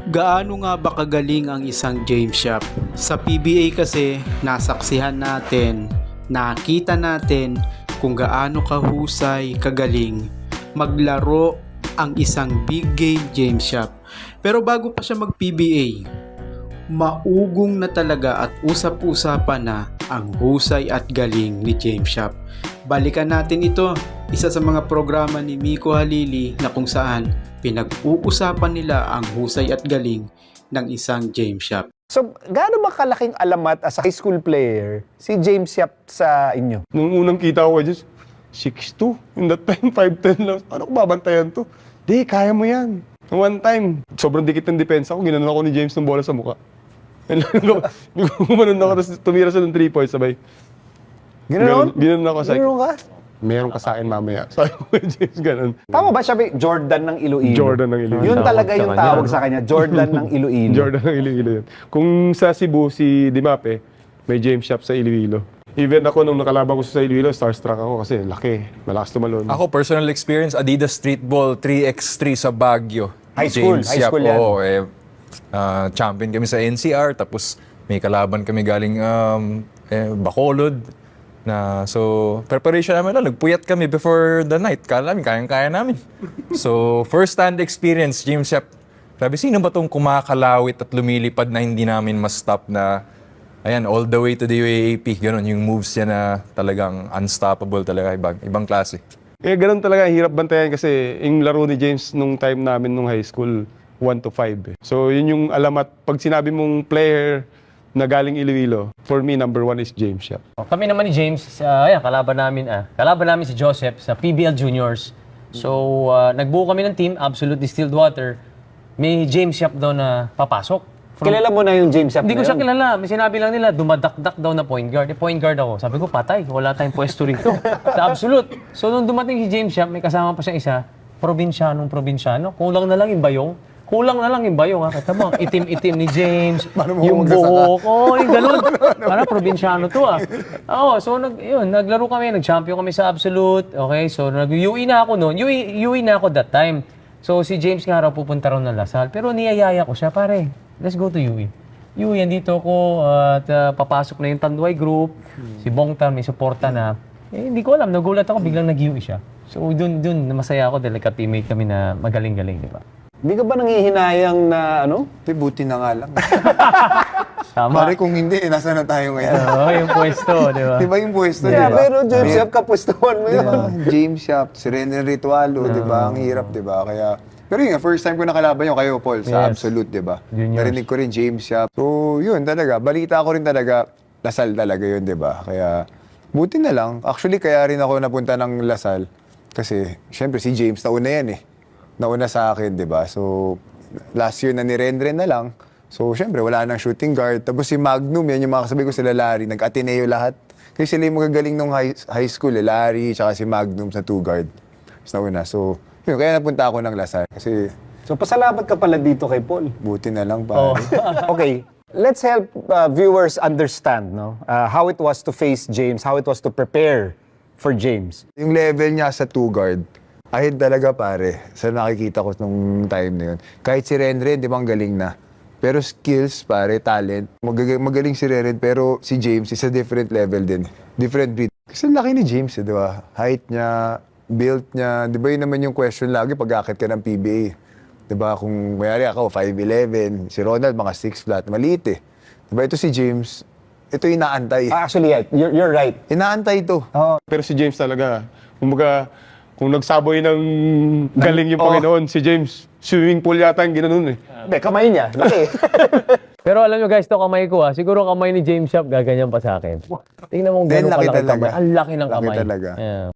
Gaano nga ba kagaling ang isang James Yap? Sa PBA kasi nasaksihan natin, nakita natin kung gaano kahusay, kagaling maglaro ang isang big game James Yap. Pero bago pa siya mag-PBA, maugong na talaga at usap-usapan na ang husay at galing ni James Yap. Balikan natin ito, isa sa mga programa ni Miko Halili na kung saan pinag-uusapan nila ang husay at galing ng isang James Yap. So, gaano ba kalaking alamat as a high school player si James Yap sa inyo? Nung unang kita ko, just 6'2". In that time, 5'10 lang. Ano ko babantayan to? Di, kaya mo yan. One time, sobrang dikit ng depensa ko. Ginanon ako ni James ng bola sa mukha. Gumanon ako, tapos tumira siya ng 3 points, sabay. Ganoon? Ginanon ako, sabi, Ganoon ka? meron ka sa akin mamaya. Sabi ko kay James, ganun. Tama ba siya, Jordan ng Iloilo? Jordan ng Iloilo. Yun talaga yung tawag sa kanya, Jordan ng Iloilo. Jordan ng Iloilo yun. Kung sa Cebu, si Dimape, may James Yap sa Iloilo. Even ako, nung nakalaban ko sa Iloilo, starstruck ako kasi laki, malakas tumalon. Ako, personal experience, Adidas Streetball 3x3 sa Baguio. High school, James high Yap, school yan. oo, champion kami sa NCR, tapos may kalaban kami galing Bacolod. So, preparation namin lang, nagpuyat kami before the night. Kala namin, kayang-kaya namin. So, first-hand experience, James Yap. Sabi, sino ba itong kumakalawit at lumilipad na hindi namin ma-stop na, ayan, all the way to the UAAP. Ganon, yung moves niya na talagang unstoppable talaga, ibang klase. Ganun talaga, hirap bantayan kasi yung laro ni James nung time namin nung high school, 1 to 5. So, yun yung alamat. Pag sinabi mong player na galing Iloilo, for me, number 1 is James Yap. Kami naman ni James, ayan, kalaban namin si Joseph sa PBL Juniors. So, nagbuo kami ng team, Absolute Distilled Water. May James Yap daw na papasok. Kilala mo na yung James Yap Hindi ko na siya yun? kilala. May sinabi lang nila, dumadakdak daw na point guard. Point guard ako. Sabi ko, patay. Wala tayong pwesto rito. Sa Absolute. So, nung dumating si James Yap, may kasama pa siyang isa, probinsyano. Kulang na lang yung bayong. Kita mo, itim-itim ni James, yung buhok, yung ganun. Parang probinsyano to Oo, so naglaro kami, nag-champion kami sa Absolute. Okay, so nag-UE na ako noon. UE na ako that time. So si James nga raw pupunta raw ng Lasal. Pero niyayaya ko siya, pare, let's go to UE. UE, andito ako at papasok na yung Tanduay Group. Si Bongtan, may suporta na. Hindi ko alam, nagulat ako, biglang nag-UE siya. So dun, masaya ako dahil ka-teammate kami na magaling-galing, di ba? Hindi ka ba nanghihinayang na ano? Buti na nga lang. Tama. Pare kung hindi, nasa na tayo ngayon? Oo, yung pwesto, di ba? Di ba yung pwesto, Yeah, di ba? pero James Yap, kapwestuhan mo Di yun. ba? James Yap, si Rene Ritualo, di ba? Ang hirap, di ba? Kaya, pero yun, first time ko nakalaban yung kayo, Paul, sa Yes. Absolute, di ba? Juniors. Narinig ko rin James Yap. So, yun talaga. Balita ko rin talaga, Lasal talaga yun, di ba? Kaya, buti na lang. Actually, kaya rin ako napunta ng Lasal. Kasi, syempre, si James, nauna yan eh. Nauna sa akin, di ba? So, last year na ni Renren na lang. So, syempre, wala nang shooting guard. Tapos si Magnum, yan yung mga kasabay ko sila Larry. Nag-Ateneo lahat. Kasi sila yung magagaling nung high school, Larry, tsaka si Magnum sa 2 guard. Tapos nauna. So, yun, kaya napunta ako ng Lasal. Kasi, So, pasalamat ka pala dito kay Paul. buti na lang, pare. Okay, let's help viewers understand how it was to face James, how it was to prepare for James. Yung level niya sa 2 guard, ahid talaga, pare. Sa nakikita ko nung time na yun. Kahit si Renren, di ba, ang galing na. Pero skills, pare, talent. Magaling si Renren, pero si James is a different level din. Different breed. Kasi laki ni James, di ba? Height niya, build niya. Di ba yun naman yung question lagi pag akit ka ng PBA. Di ba? Kung mayari ako, 5'11", si Ronald, mga 6 flat. Maliit eh. Di ba? Ito si James, ito inaantay. Actually, yeah, you're right. Inaantay ito. Pero si James talaga, kumbaga, kung nagsaboy ng galing yung Panginoon, si James, swimming pool yata ang ginanon eh. Hindi, kamay niya, laki. Pero alam nyo guys, to kamay ko siguro kamay ni James Yap gaganyan pa sa akin. Tingnan mo Then, gano'ng laki kalaki talaga. kamay. Ang laki ng Laki kamay. talaga. Yeah.